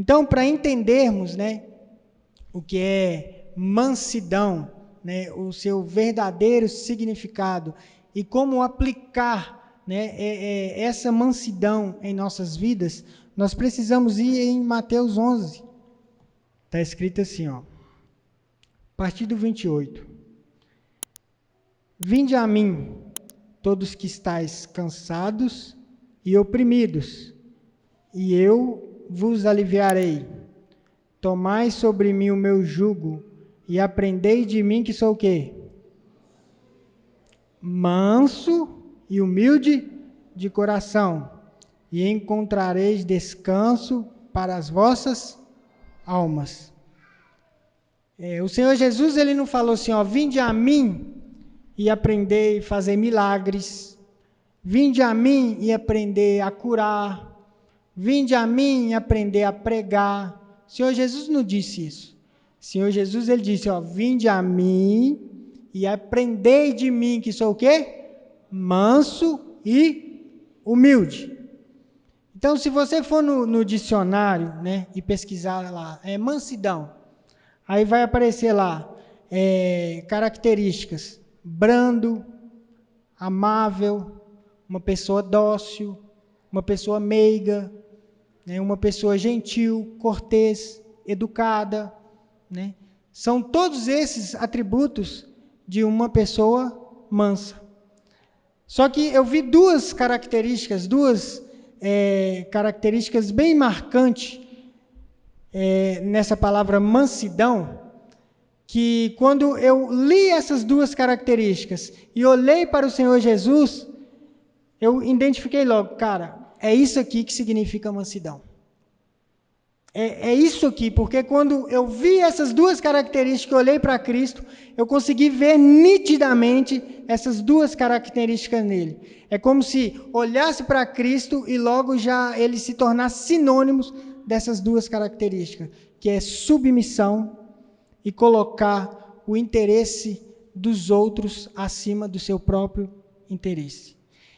Então, para entendermos, né, o que é mansidão, né, o seu verdadeiro significado e como aplicar, né, essa mansidão em nossas vidas, nós precisamos ir em Mateus 11. Está escrito assim, ó, a partir do 28. Vinde a mim, todos que estáis cansados e oprimidos, e eu vos aliviarei. Tomai sobre mim o meu jugo e aprendei de mim, que sou o quê? Manso e humilde de coração, e encontrareis descanso para as vossas almas. O Senhor Jesus, ele não falou assim, ó, vinde a mim e aprender a fazer milagres, vinde a mim e aprender a curar, vinde a mim e aprender a pregar. O Senhor Jesus não disse isso. O Senhor Jesus, ele disse, ó, vinde a mim e aprendei de mim, que sou o quê? Manso e humilde. Então, se você for no dicionário, né, e pesquisar lá, mansidão, aí vai aparecer lá, características, brando, amável, uma pessoa dócil, uma pessoa meiga, né, uma pessoa gentil, cortês, educada, né? São todos esses atributos de uma pessoa mansa. Só que eu vi duas características bem marcantes nessa palavra mansidão, que quando eu li essas duas características e olhei para o Senhor Jesus, eu identifiquei logo, cara, é isso aqui que significa mansidão. É isso aqui, porque quando eu vi essas duas características, eu olhei para Cristo, eu consegui ver nitidamente essas duas características nele. É como se olhasse para Cristo e logo já ele se tornasse sinônimos dessas duas características, que é submissão e colocar o interesse dos outros acima do seu próprio interesse.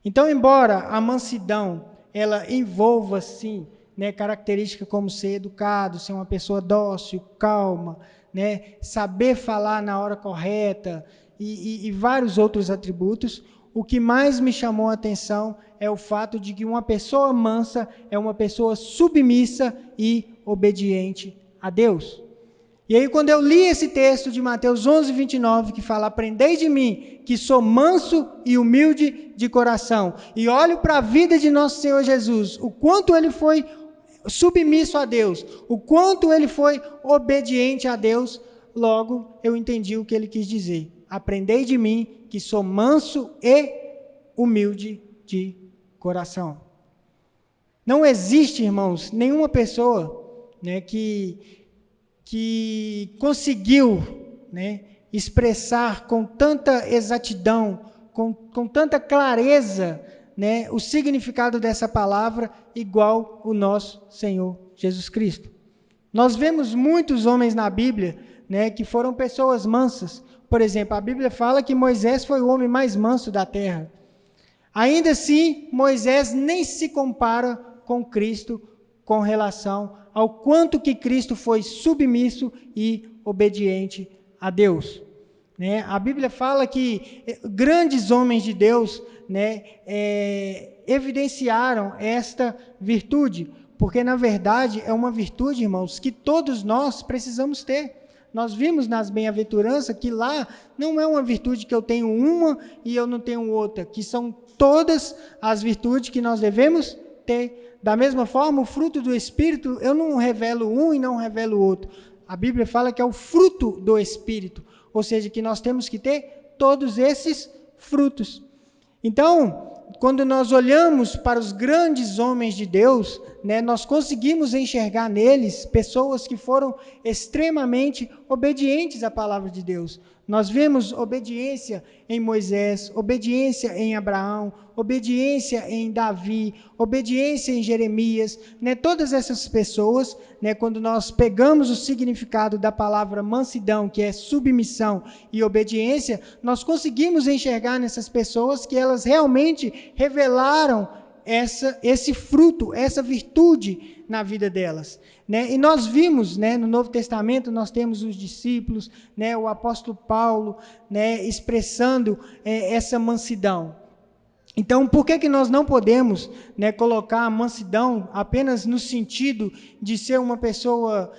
Então, embora a mansidão ela envolva, sim, né, características como ser educado, ser uma pessoa dócil, calma, né, saber falar na hora correta e vários outros atributos, o que mais me chamou a atenção é o fato de que uma pessoa mansa é uma pessoa submissa e obediente a Deus. E aí, quando eu li esse texto de Mateus 11, 29, que fala, aprendei de mim, que sou manso e humilde de coração, e olho para a vida de nosso Senhor Jesus, o quanto ele foi submisso a Deus, o quanto ele foi obediente a Deus, logo eu entendi o que ele quis dizer. Aprendei de mim, que sou manso e humilde de coração. Não existe, irmãos, nenhuma pessoa, né, que conseguiu, né, expressar com tanta exatidão, com tanta clareza, né, o significado dessa palavra igual o nosso Senhor Jesus Cristo. Nós vemos muitos homens na Bíblia, né, que foram pessoas mansas. Por exemplo, a Bíblia fala que Moisés foi o homem mais manso da terra. Ainda assim, Moisés nem se compara com Cristo com relação ao quanto que Cristo foi submisso e obediente a Deus. Né? A Bíblia fala que grandes homens de Deus, né, evidenciaram esta virtude, porque na verdade é uma virtude, irmãos, que todos nós precisamos ter. Nós vimos nas bem-aventuranças que lá não é uma virtude que eu tenho uma e eu não tenho outra, que são todas as virtudes que nós devemos ter. Da mesma forma, o fruto do Espírito, eu não revelo um e não revelo outro. A Bíblia fala que é o fruto do Espírito, ou seja, que nós temos que ter todos esses frutos. Então, quando nós olhamos para os grandes homens de Deus, né, nós conseguimos enxergar neles pessoas que foram extremamente obedientes à palavra de Deus. Nós vemos obediência em Moisés, obediência em Abraão, obediência em Davi, obediência em Jeremias, né? Todas essas pessoas, né, quando nós pegamos o significado da palavra mansidão, que é submissão e obediência, nós conseguimos enxergar nessas pessoas que elas realmente revelaram esse fruto, essa virtude na vida delas, né? E nós vimos, né, no Novo Testamento, nós temos os discípulos, né, o apóstolo Paulo, né, expressando essa mansidão. Então, por que nós não podemos, né, colocar a mansidão apenas no sentido de ser uma pessoa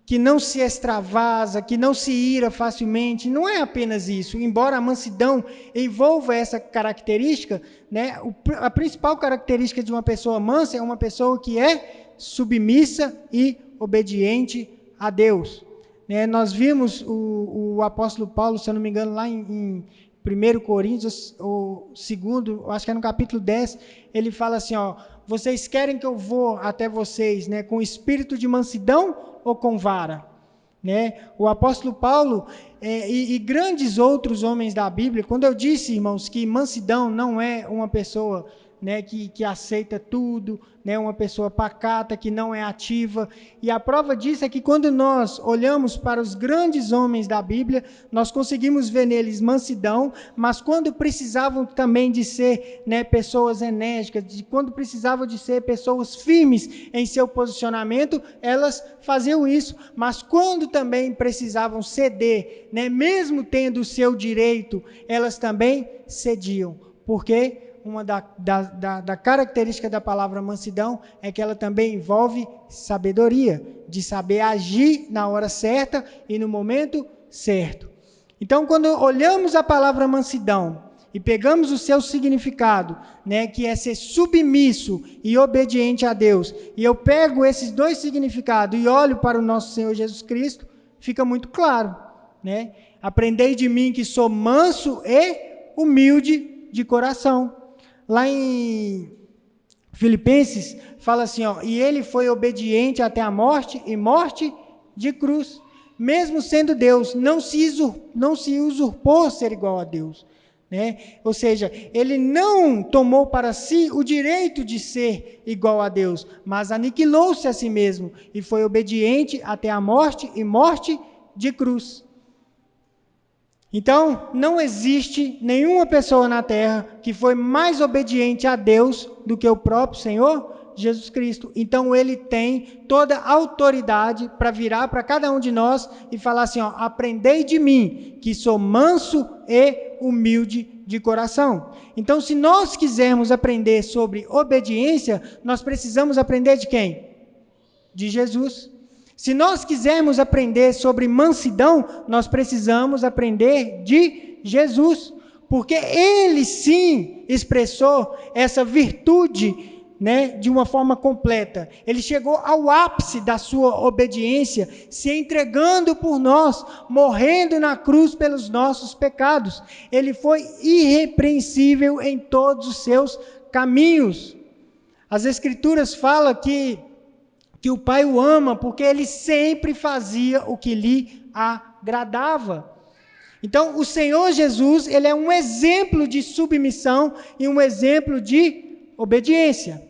que não se extravasa, que não se ira facilmente? Não é apenas isso. Embora a mansidão envolva essa característica, né, a principal característica de uma pessoa mansa é uma pessoa que é submissa e obediente a Deus. Né, nós vimos o apóstolo Paulo, se eu não me engano, lá em 1 Coríntios, ou 2, acho que é no capítulo 10, ele fala assim, ó, vocês querem que eu vou até vocês, né, com espírito de mansidão ou com vara? Né? O apóstolo Paulo e grandes outros homens da Bíblia, quando eu disse, irmãos, que mansidão não é uma pessoa, né, que aceita tudo, né, uma pessoa pacata, que não é ativa, e a prova disso é que quando nós olhamos para os grandes homens da Bíblia, nós conseguimos ver neles mansidão, mas quando precisavam também de ser, né, pessoas enérgicas, quando precisavam de ser pessoas firmes em seu posicionamento, elas faziam isso, mas quando também precisavam ceder, né, mesmo tendo o seu direito, elas também cediam, porque uma da característica da palavra mansidão é que ela também envolve sabedoria, de saber agir na hora certa e no momento certo. Então, quando olhamos a palavra mansidão e pegamos o seu significado, né, que é ser submisso e obediente a Deus, e eu pego esses dois significados e olho para o nosso Senhor Jesus Cristo, fica muito claro, né? Aprendei de mim que sou manso e humilde de coração. Lá em Filipenses, fala assim, ó, e ele foi obediente até a morte, e morte de cruz. Mesmo sendo Deus, não se usurpou ser igual a Deus. Né? Ou seja, ele não tomou para si o direito de ser igual a Deus, mas aniquilou-se a si mesmo, e foi obediente até a morte, e morte de cruz. Então, não existe nenhuma pessoa na terra que foi mais obediente a Deus do que o próprio Senhor Jesus Cristo. Então, ele tem toda a autoridade para virar para cada um de nós e falar assim, ó, aprendei de mim, que sou manso e humilde de coração. Então, se nós quisermos aprender sobre obediência, nós precisamos aprender de quem? De Jesus. Se nós quisermos aprender sobre mansidão, nós precisamos aprender de Jesus, porque ele sim expressou essa virtude, né, de uma forma completa. Ele chegou ao ápice da sua obediência, se entregando por nós, morrendo na cruz pelos nossos pecados. Ele foi irrepreensível em todos os seus caminhos. As Escrituras falam que o Pai o ama porque ele sempre fazia o que lhe agradava. Então, o Senhor Jesus, ele é um exemplo de submissão e um exemplo de obediência.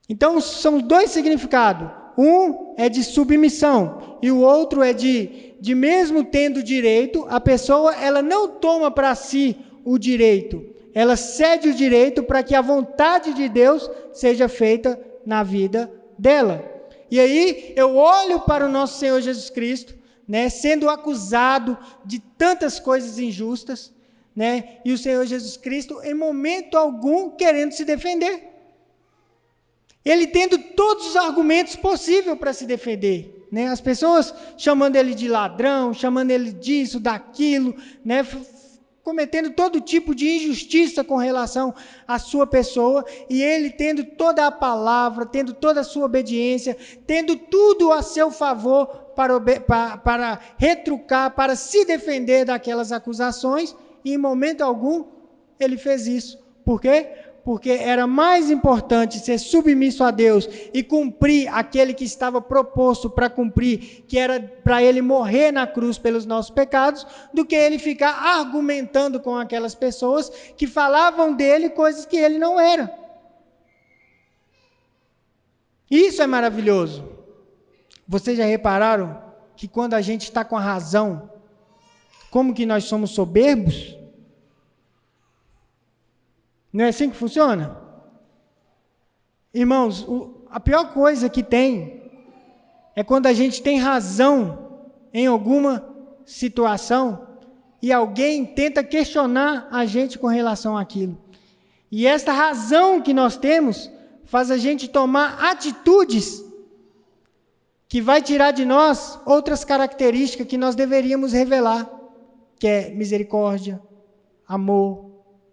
Então, são dois significados. Um é de submissão e o outro é de mesmo tendo direito, a pessoa ela não toma para si o direito. Ela cede o direito para que a vontade de Deus seja feita na vida dela. E aí eu olho para o nosso Senhor Jesus Cristo, né, sendo acusado de tantas coisas injustas, né, e o Senhor Jesus Cristo em momento algum querendo se defender. Ele tendo todos os argumentos possíveis para se defender, né, as pessoas chamando ele de ladrão, chamando ele disso, daquilo, né, cometendo todo tipo de injustiça com relação à sua pessoa, e ele tendo toda a palavra, tendo toda a sua obediência, tendo tudo a seu favor para retrucar, para se defender daquelas acusações, e em momento algum ele fez isso. Por quê? Porque era mais importante ser submisso a Deus e cumprir aquele que estava proposto para cumprir, que era para ele morrer na cruz pelos nossos pecados, do que ele ficar argumentando com aquelas pessoas que falavam dele coisas que ele não era. Isso é maravilhoso. Vocês já repararam que quando a gente está com a razão, como que nós somos soberbos? Não é assim que funciona? Irmãos, a pior coisa que tem é quando a gente tem razão em alguma situação e alguém tenta questionar a gente com relação àquilo. E esta razão que nós temos faz a gente tomar atitudes que vai tirar de nós outras características que nós deveríamos revelar, que é misericórdia, amor,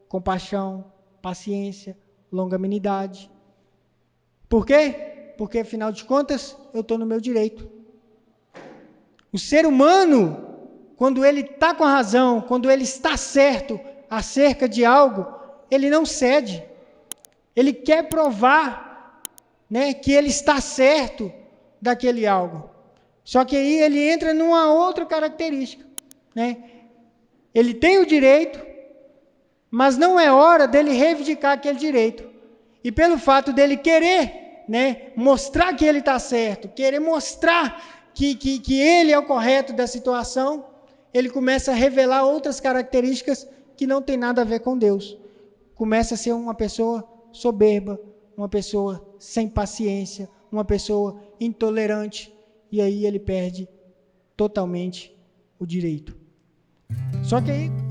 compaixão, paciência, longanimidade. Por quê? Porque, afinal de contas, eu estou no meu direito. O ser humano, quando ele está com a razão, quando ele está certo acerca de algo, ele não cede. Ele quer provar, né, que ele está certo daquele algo. Só que aí ele entra numa outra característica, né? Ele tem o direito, mas não é hora dele reivindicar aquele direito. E pelo fato dele querer, né, mostrar que ele está certo, querer mostrar que ele é o correto da situação, ele começa a revelar outras características que não tem nada a ver com Deus. Começa a ser uma pessoa soberba, uma pessoa sem paciência, uma pessoa intolerante, e aí ele perde totalmente o direito. Só que aí